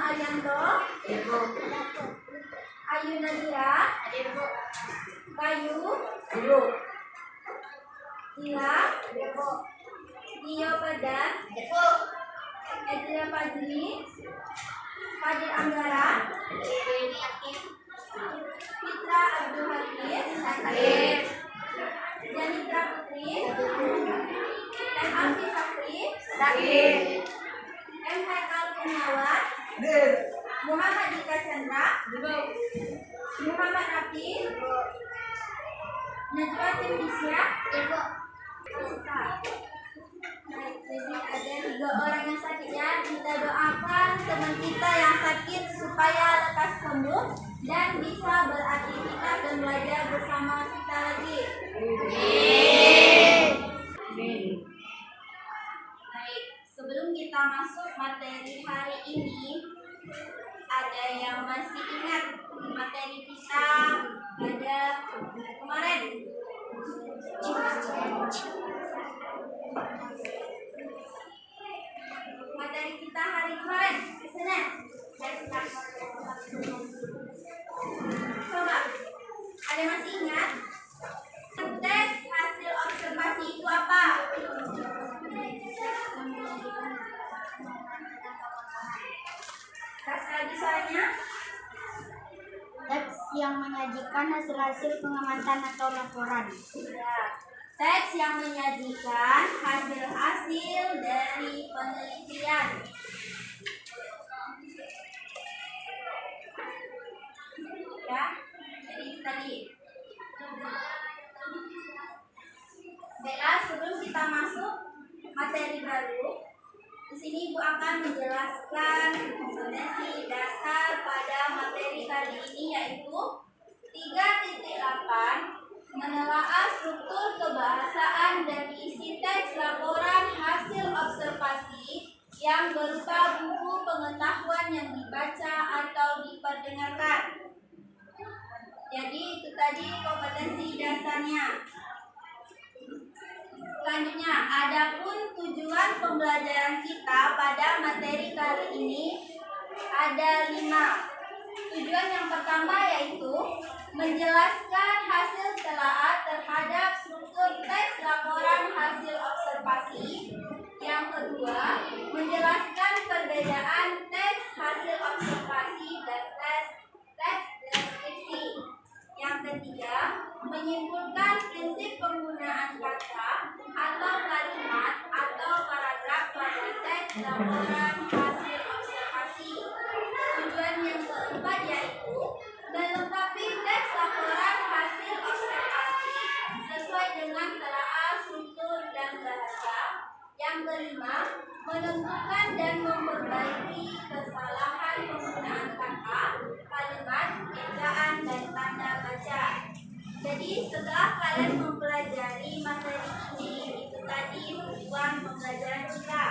Arianto, Ayu Nadira, Bayu, Ila, Dio Badan, Edra Fadli, Fadil Anggara, Fitra Abdul Hafiz, Janitra Putri, M. Alfi Sakri, M. Haikal Kurniawan, Muhammad Dika Chandra, Muhammad Rafi, Najwa Tirmisya, jadi ada 3 orang yang sakit ya. Kita doakan teman kita yang sakit supaya lekas sembuh dan bisa beraktivitas dan belajar bersama kita lagi. Baik, sebelum kita masuk materi hari ini, ada yang masih ingat materi kita pada kemarin? Materi kita hari kemarin, Senin. Coba, ada yang masih ingat? Tes hasil observasi itu apa? Kasih lagi soalnya. Teks yang menyajikan hasil-hasil pengamatan atau laporan. Ya. Teks yang menyajikan hasil-hasil dari penelitian. Ya, jadi itu tadi. Baiklah, sebelum kita masuk materi baru, di sini Ibu akan menjelaskan kompetensi dasar pada materi kali ini, yaitu 3.8 menelaah struktur kebahasaan dan isi teks laporan hasil observasi yang berupa buku pengetahuan yang dibaca atau diperdengarkan. Jadi itu tadi kompetensi dasarnya. Selanjutnya, adapun tujuan pembelajaran kita pada materi kali ini ada 5. Tujuan yang pertama yaitu menjelaskan hasil telaah terhadap struktur teks laporan hasil observasi. Yang kedua, menjelaskan perbedaan teks hasil observasi dan teks deskripsi. Yang ketiga, menyimpulkan prinsip penggunaan kata atau kalimat atau paragraf pada teks laporan hasil observasi. Tujuan yang keempat yaitu melengkapi teks laporan hasil observasi sesuai dengan telaah struktur dan bahasa. Yang kelima, menentukan dan memperbaiki kesalahan penggunaan kata, kalimat, ejaan, dan tanda baca. Jadi setelah kalian mempelajari materi ini, itu tadi tujuan pembelajaran kita.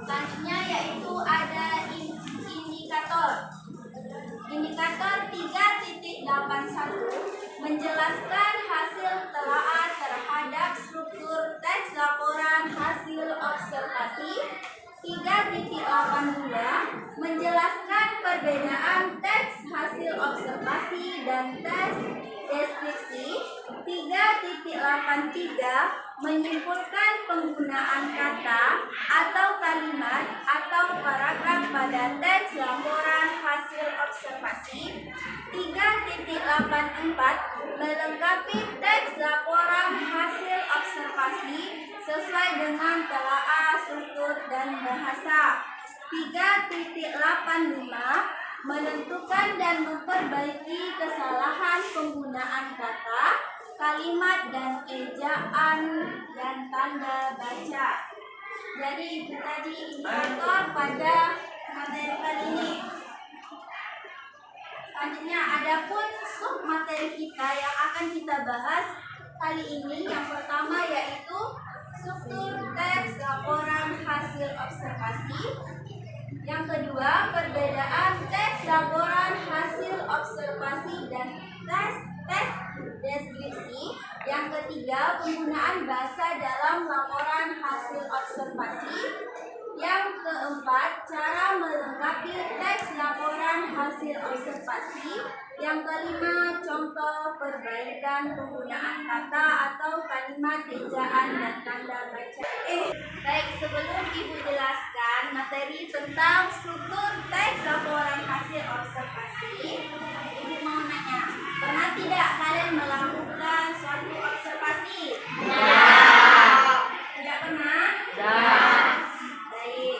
Selanjutnya yaitu ada indikator. Indikator 3.81 menjelaskan hasil telaah terhadap struktur teks laporan hasil observasi. 3.82 menjelaskan perbedaan teks hasil observasi dan teks deskripsi. 3.83 menyimpulkan penggunaan kata atau kalimat atau paragraf pada teks laporan hasil observasi. 3.84 melengkapi teks laporan hasil observasi sesuai dengan telaah struktur dan bahasa. 3.85 menentukan dan memperbaiki kesalahan penggunaan kata, kalimat, dan ejaan dan tanda baca. Jadi itu tadi indikator pada materi kali ini. Selanjutnya adapun sub materi kita yang akan kita bahas kali ini, yang pertama yaitu struktur teks laporan hasil observasi. Yang kedua, perbedaan teks laporan hasil observasi dan teks deskripsi. Yang ketiga, penggunaan bahasa dalam laporan hasil observasi. Yang keempat, cara melengkapi teks laporan hasil observasi. Yang kelima, contoh perbaikan penggunaan kata atau kalimat ejaan dan tanda baca. Baik, sebelum Ibu jelaskan materi tentang struktur teks laporan hasil observasi, Ibu mau nanya, pernah tidak kalian melakukan suatu observasi? Tidak pernah? Baik.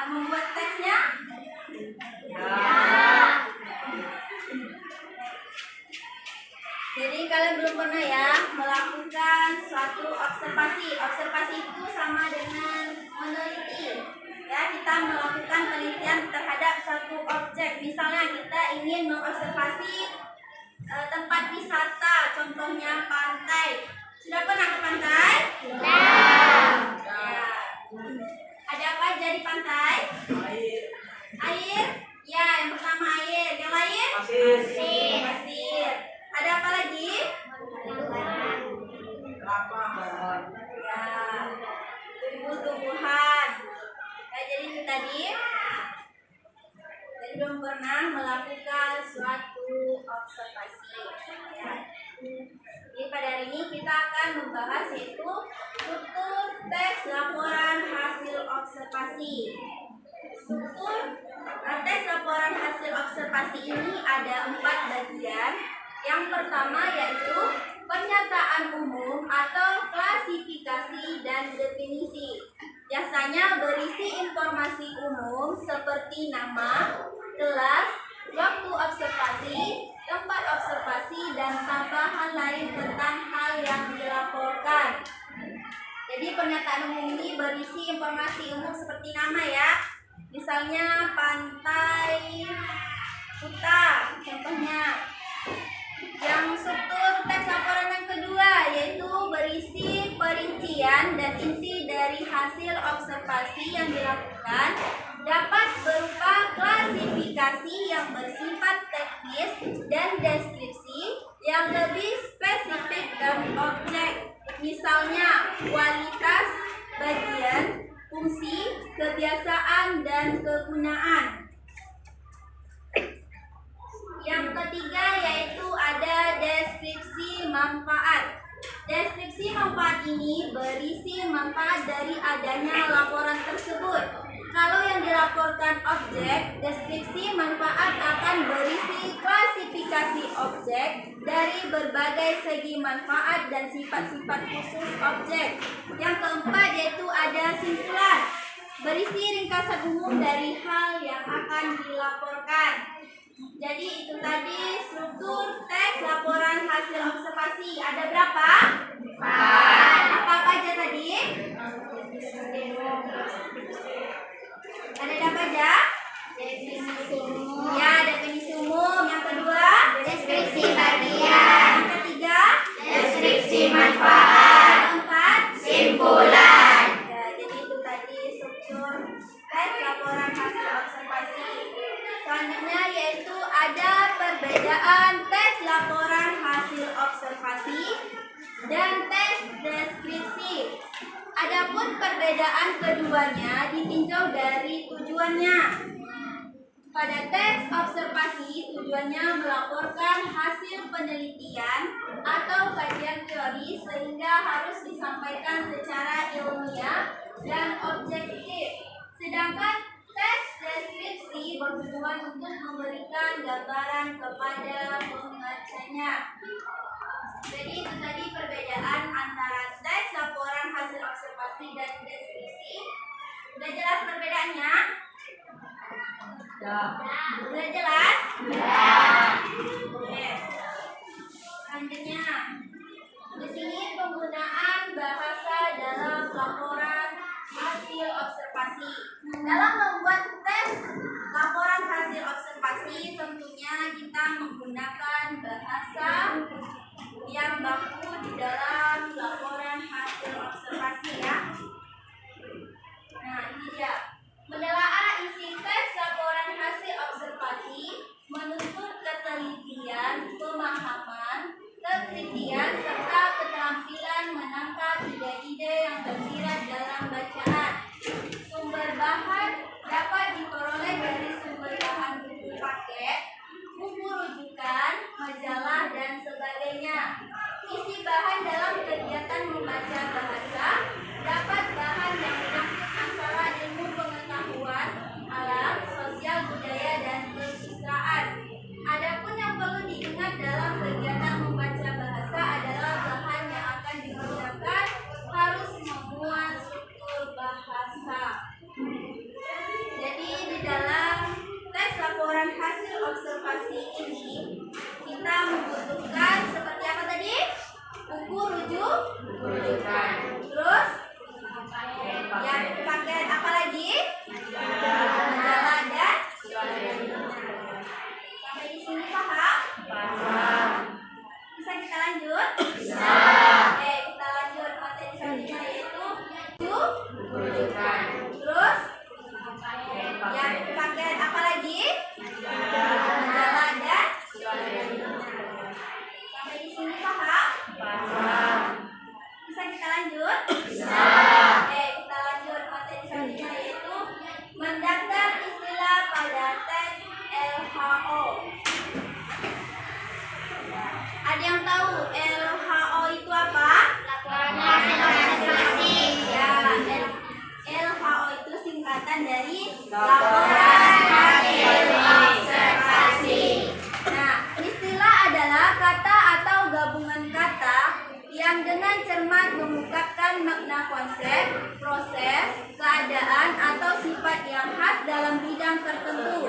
Membuat teksnya? Jadi kalian belum pernah ya melakukan suatu observasi. Observasi itu sama dengan meneliti. Ya, kita melakukan penelitian terhadap suatu objek. Misalnya kita ingin mengobservasi tempat wisata, contohnya pantai. Sudah pernah ke pantai? Ya. Ada apa aja di pantai? Air. Ya, yang pertama air. Yang lain? Pasir. Ada apa lagi? Ya, tumbuh-tumbuhan. Ya, jadi itu tadi. Jadi belum pernah melakukan suatu observasi. Ya. Jadi pada hari ini kita akan membahas yaitu struktur teks laporan hasil observasi. Struktur teks laporan hasil observasi ini ada 4 bagian. Yang pertama yaitu pernyataan umum atau klasifikasi dan definisi. Biasanya berisi informasi umum seperti nama, kelas, waktu observasi, tempat observasi, dan tambahan lain tentang hal yang dilaporkan. Jadi pernyataan umum ini berisi informasi umum seperti nama ya. Misalnya pantai Kuta, contohnya. Yang struktur teks laporan yang kedua yaitu berisi perincian dan inti dari hasil observasi yang dilakukan dapat berupa klasifikasi yang bersifat teknis dan deskripsi yang lebih spesifik dan objek. Misalnya kualitas, bagian, fungsi, kebiasaan, dan kegunaan. Yang ketiga yaitu ada deskripsi manfaat. Deskripsi manfaat ini berisi manfaat dari adanya laporan tersebut. Kalau yang dilaporkan objek, deskripsi manfaat akan berisi klasifikasi objek dari berbagai segi manfaat dan sifat-sifat khusus objek. Yang keempat yaitu ada simpulan. Berisi ringkasan umum dari hal yang akan dilaporkan. Jadi itu tadi struktur teks laporan hasil observasi. Ada berapa? 4. Apa aja tadi? Ada apa aja? Definisi umum. Ya, definisi umum. Yang kedua? Deskripsi bagian. Yang ketiga? Deskripsi manfaat. Yang keempat? Simpulan. Ya, jadi itu tadi struktur teks laporan hasil observasi. Selanjutnya yaitu ada perbedaan teks laporan hasil observasi dan teks deskripsi. Adapun perbedaan keduanya ditinjau dari tujuannya. Pada teks observasi tujuannya melaporkan hasil penelitian atau kajian teori sehingga harus disampaikan secara ilmiah dan objektif. Sedangkan teks deskripsi bertujuan untuk memberikan gambaran kepada pembacanya. Jadi itu tadi perbedaan antara teks laporan hasil observasi dan deskripsi. Sudah jelas perbedaannya? Sudah jelas? Oke. Selanjutnya, di sini penggunaan bahasa dalam laporan hasil observasi. Dalam membuat teks laporan hasil observasi, tentunya kita menggunakan bahasa yang baku di dalam laporan hasil observasi ya. Nah, ini dia. Menelaah isi teks laporan hasil observasi menuntut ketelitian, pemahaman, ketelitian singkatan dari laporan hasil observasi. Nah, istilah adalah kata atau gabungan kata yang dengan cermat mengungkapkan makna konsep, proses, keadaan, atau sifat yang khas dalam bidang tertentu.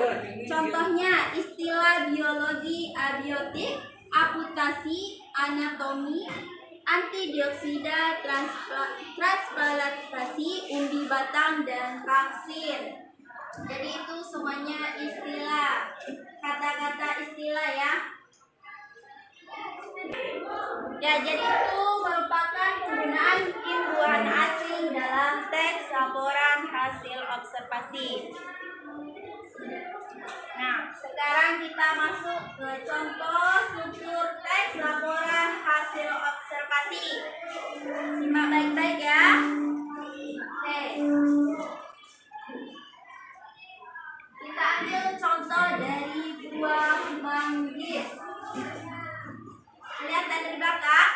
Contohnya, istilah biologi abiotik, amputasi, anatomi, antidioksida, transplantasi, umbi batang, dan vaksin. Jadi itu semuanya istilah, kata-kata istilah ya. Ya, jadi itu merupakan penggunaan imbuhan asing dalam teks laporan hasil observasi. Nah, sekarang kita masuk ke contoh struktur teks laporan hasil observasi. Simak baik-baik ya. Oke. Kita ambil contoh dari buah manggis. Lihat dari belakang.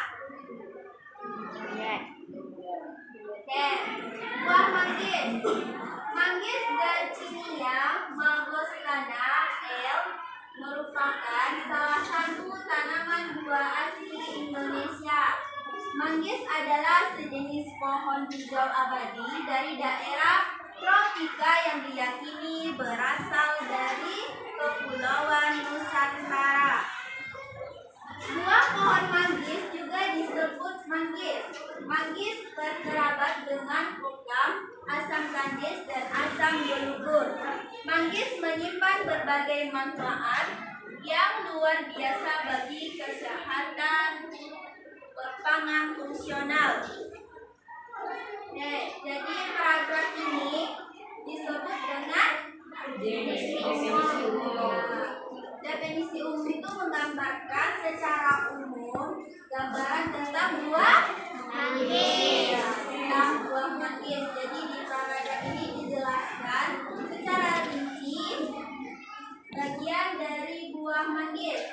Oke, buah manggis. Manggis Garcinia magostana L merupakan salah satu tanaman buah asli Indonesia. Manggis adalah sejenis pohon hijau abadi dari daerah tropika yang diyakini berasal dari Kepulauan Nusantara. Buah pohon manggis juga disebut manggis. Manggis berkerabat dengan kokam, asam kandis, dan asam gelugur. Manggis menyimpan berbagai manfaat yang luar biasa bagi kesehatan pangan fungsional. Jadi paragraf ini disebut dengan definisi umum. Definisi umum itu menggambarkan secara umum gambaran tentang buah manggis. Tentang buah manggis. Jadi di paragraf ini dijelaskan secara rinci bagian dari buah manggis.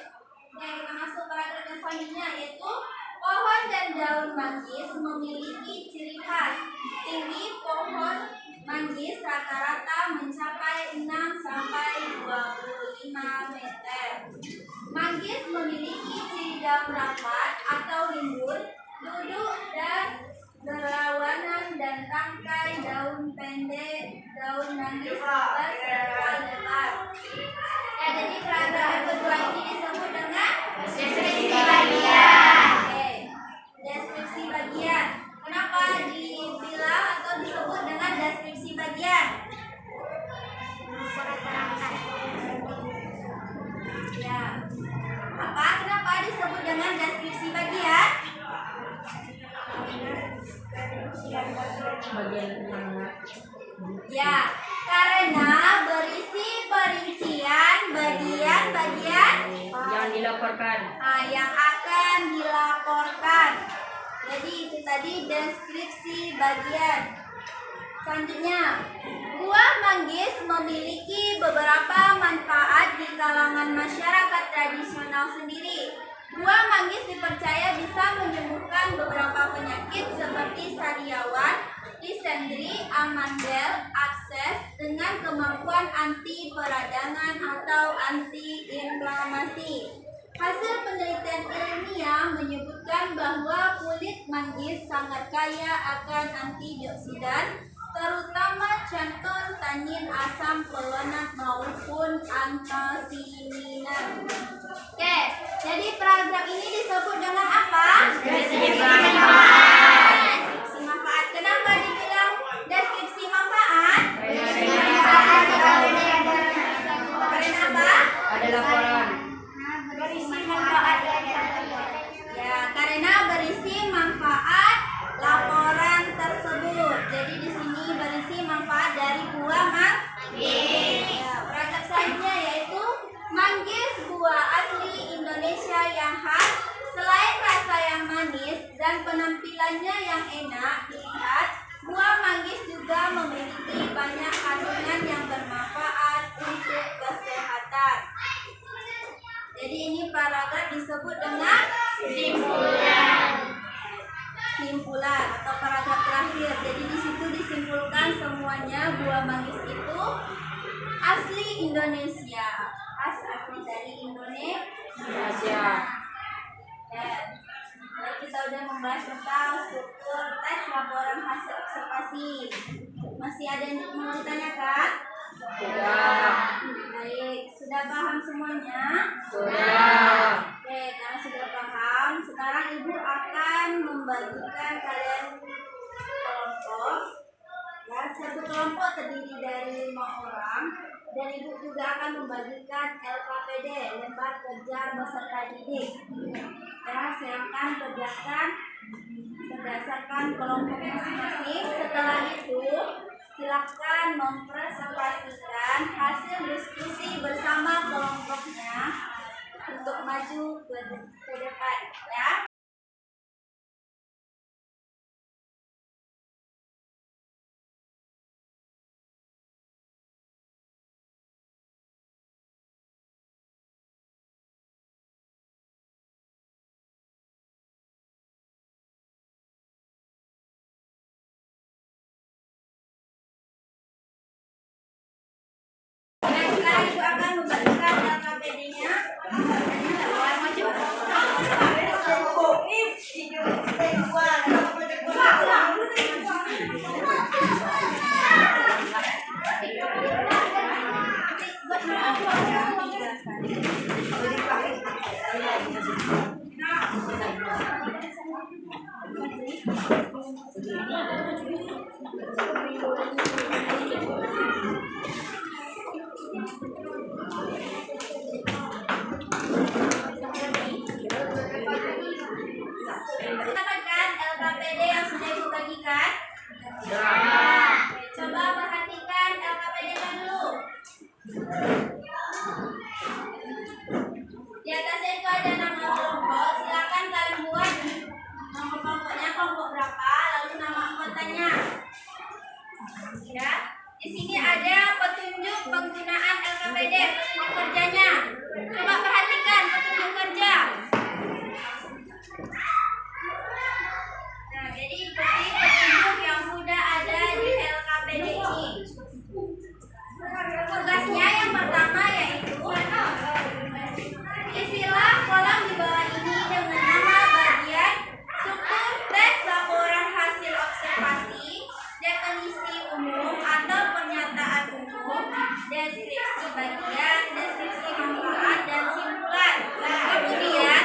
Oke, kita masuk paragraf yang selanjutnya, yaitu pohon dan daun manggis memiliki ciri khas. Tinggi pohon manggis rata-rata mencapai 6 sampai 25 meter. Manggis memiliki ciri daun rapat atau limbun, duduk dan berlawanan, dan tangkai daun pendek. Daun manggis lebar serta lebar. Ya, jadi paragraf yang kedua ini disebut dengan deskripsi bagian. Oke, deskripsi bagian. Kenapa dibilang atau disebut dengan deskripsi bagian? Ya. Apa? Kenapa disebut dengan deskripsi bagian? Ya, karena berisi perincian bagian-bagian yang dilaporkan. Yang akan dilaporkan. Jadi itu tadi deskripsi bagian. Selanjutnya, buah manggis memiliki beberapa manfaat di kalangan masyarakat tradisional sendiri. Buah manggis dipercaya bisa menyembuhkan beberapa penyakit seperti sariawan, disentri, amandel, abses, dengan kemampuan anti peradangan atau anti inflamasi. Hasil penelitian ilmiah menyebutkan bahwa kulit manggis sangat kaya akan antioksidan, terutama xanthon, tanin, asam pelenat maupun antosianinan. Oke, jadi paragraf ini disebut dengan apa? Deskripsi manfaat. Deskripsi manfaat. Kenapa dibilang deskripsi manfaat? Karena apa? Ada laporan. Berisi manfaat. Ya, karena berisi manfaat laporan tersebut. Jadi di sini berisi manfaat dari buah manggis. Ya, paragraf selanjutnya yaitu manggis buah asli Indonesia yang khas. Selain rasa yang manis dan penampilannya yang enak dilihat, buah manggis juga memiliki banyak kandungan yang bermanfaat untuk kesehatan. Jadi ini paragraf disebut dengan simpulan atau paragraf terakhir. Jadi di situ disimpulkan semuanya buah manggis laporan hasil observasi. Masih ada yang mau ditanyakan? Sudah. Baik, sudah paham semuanya? Sudah. Oke, karena sudah paham, sekarang Ibu akan membagikan kalian kelompok. Ya, satu kelompok terdiri dari 5 orang dan Ibu juga akan membagikan LKPD, lembar kerja peserta didik. Ya, silakan kerjakan berdasarkan kelompok masing-masing. Setelah itu, silakan mempresentasikan hasil diskusi bersama kelompoknya untuk maju ke depan, ya. Dan sekarang Ibu akan membagikan LKPD-nya. Maju. Dapatkan LKPD yang sudah Ibu bagikan? Coba perhatikan LKPD-nya dulu. Di atasnya itu ada nama kelompok. Silakan kalian buat nama kelompoknya, kelompok berapa, lalu nama anggotanya. Ya, di sini ada petunjuk penggunaan LKPD, petunjuk kerjanya. Coba perhatikan petunjuk kerja. Nah, jadi ikuti petunjuk yang sudah ada di LKPD ini. Tugasnya yang pertama yaitu isilah kolom di bawah ini dengan nama bagian struktur teks laporan hasil observasi, definisi umum atau pernyataan umum, deskripsi bagian, deskripsi manfaat, dan simpulan. Kemudian,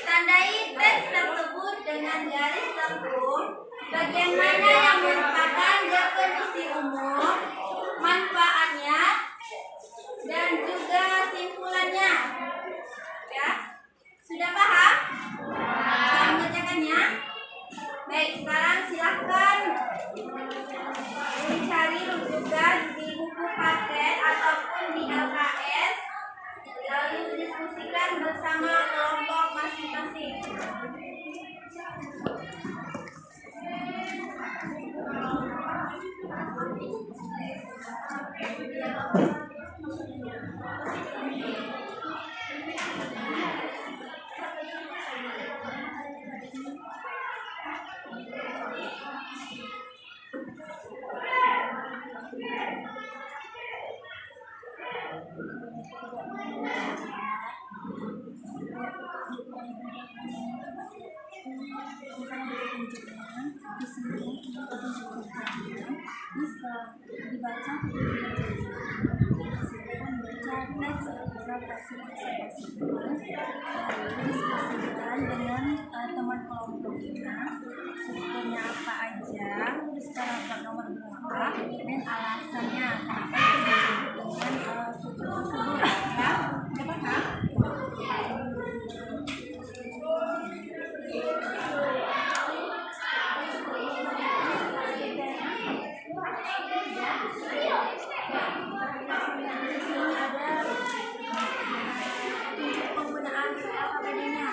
tandai teks tersebut dengan garis lengkung bagian mana yang merupakan definisi umum, manfaatnya, dan juga simpulannya. Ya, sudah paham? Sudah mengerjakannya? Baik, sekarang silakan mencari rujukan di buku paket ataupun di LKS, lalu diskusikan bersama kelompok masing-masing. Di sini petunjuk kerjanya bisa dibaca, silakan baca teks laporan hasil observasi, diskusikan dengan teman kelompoknya, strukturnya apa aja, terus paragraf nomor berapa, dan alasannya kenapa itu disebut dengan struktur tersebut. Ya, coba Kak. Penggunaan LKPD-nya,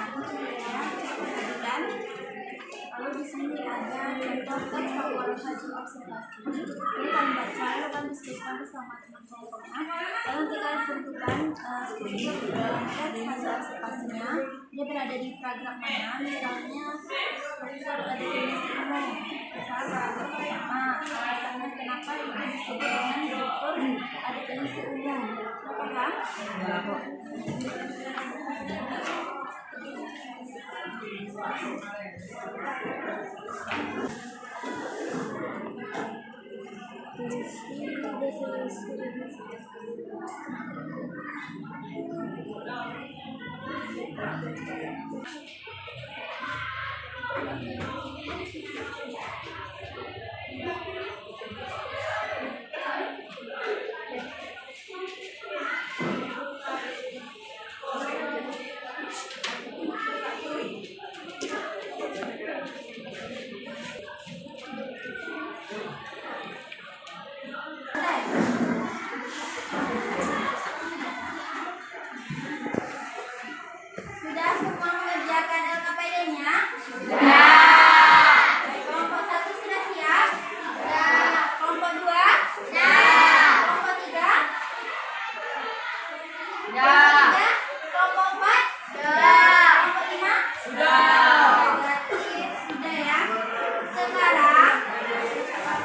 lalu di sini ada contoh teks laporan hasil observasi. Ini kalian baca, lalu kalian diskusikan bersama teman kelompoknya. Lalu nanti kalian tentukan struktur dalam teks hasil observasinya. Dia berada di paragraf mana? Misalnya struktur definisi umum. Misalnya paragraf pertama, alasannya kenapa itu disebut dengan struktur definisi umum. Apakah? Sudah semua mengerjakan LKPD-nya? Kelompok 1 sudah siap? Kelompok 2? Kelompok 3? Kelompok 4? Kelompok 5? Berarti sudah ya. Sekarang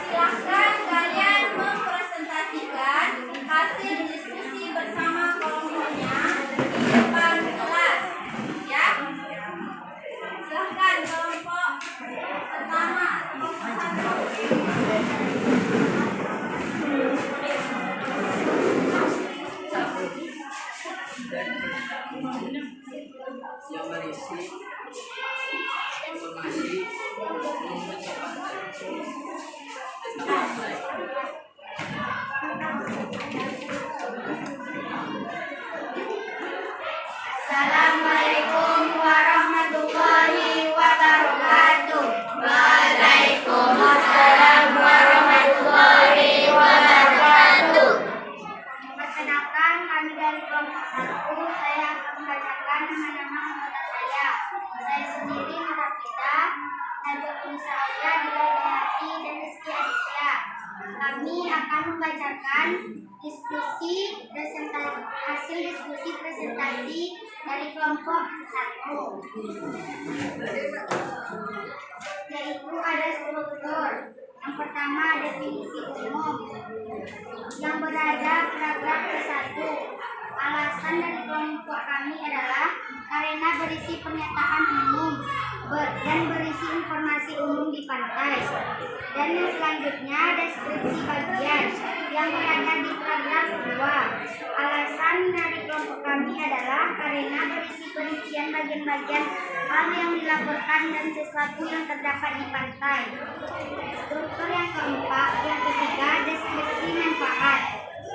silahkan kalian mempresentasikan hasil diskusi bersama kelompoknya di depan kelas. Ya. Silahkan kelompok pertama, kelompok 1. Yang berisi informasi Assalamualaikum warahmatullahi wabarakatuh. Waalaikumsalam warahmatullahi wabarakatuh. Perkenalkan, kami dari kelompok 1. Saya akan membacakan nama-nama anggota saya. Saya sendiri Nurafida, Najwa Unisa Aulia, Dila Dayati, dan Rizky Aditya. Kami akan membacakan hasil diskusi presentasi dari kelompok 1, yaitu ada struktur. Yang pertama, definisi umum yang berada paragraf ke-1. Alasan dari kelompok kami adalah karena berisi pernyataan umum dan berisi informasi umum di pantai. Dan yang selanjutnya, deskripsi bagian yang berada di paragraf 2. Alasan dari kelompok kami adalah karena berisi perincian bagian-bagian hal yang dilaporkan dan sesuatu yang terdapat di pantai. Struktur yang ketiga, deskripsi manfaat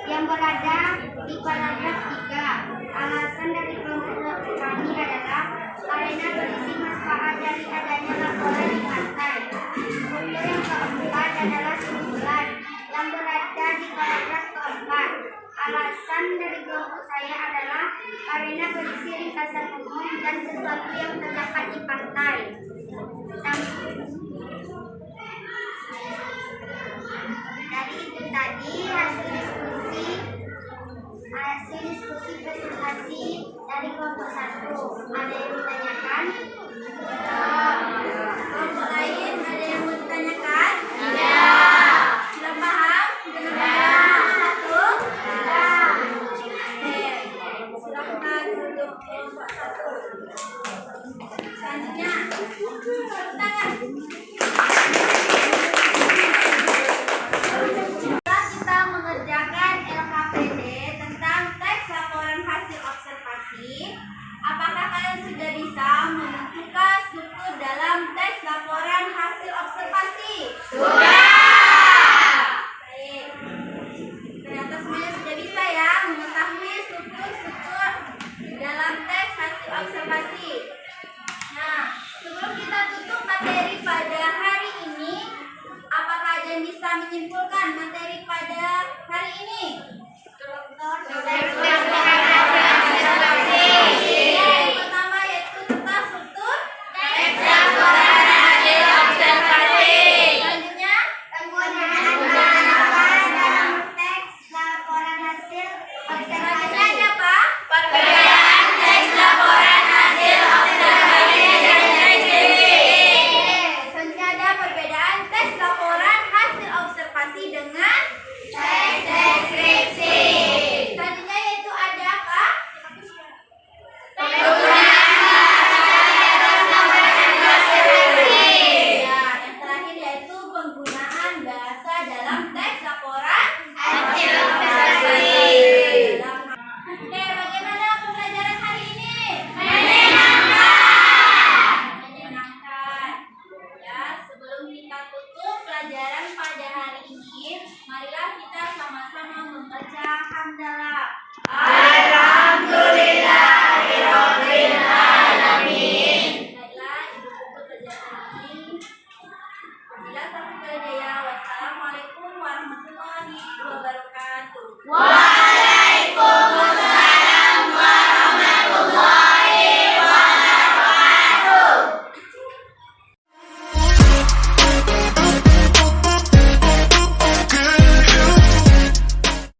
yang berada di paragraf 3. Alasan dari kelompok kami adalah karena berisi manfaat dari adanya laporan di pantai. Struktur yang keempat adalah simpulan yang berada di paragraf 4. Alasan dari kelompok saya adalah karena berisi ringkasan umum dan sesuatu yang terdapat di pantai. Dari itu tadi hasil diskusi presentasi dari kelompok 1. Ada yang ditanyakan? Kelompok lain ada yang mau ditanyakan? Sudah paham dengan kelompok 1? Silahkan untuk kelompok 1. Selanjutnya, tepuk tangan. Setelah kita mengerjakan LKPD tentang teks laporan hasil observasi, apakah kalian sudah bisa menentukan struktur dalam teks laporan hasil observasi? Baik. Ternyata semuanya sudah bisa ya mengetahui struktur-struktur dalam teks hasil observasi. Nah, sebelum kita tutup materi pada hari ini, apakah ada yang bisa menyimpulkan materi pada hari ini? Sudah.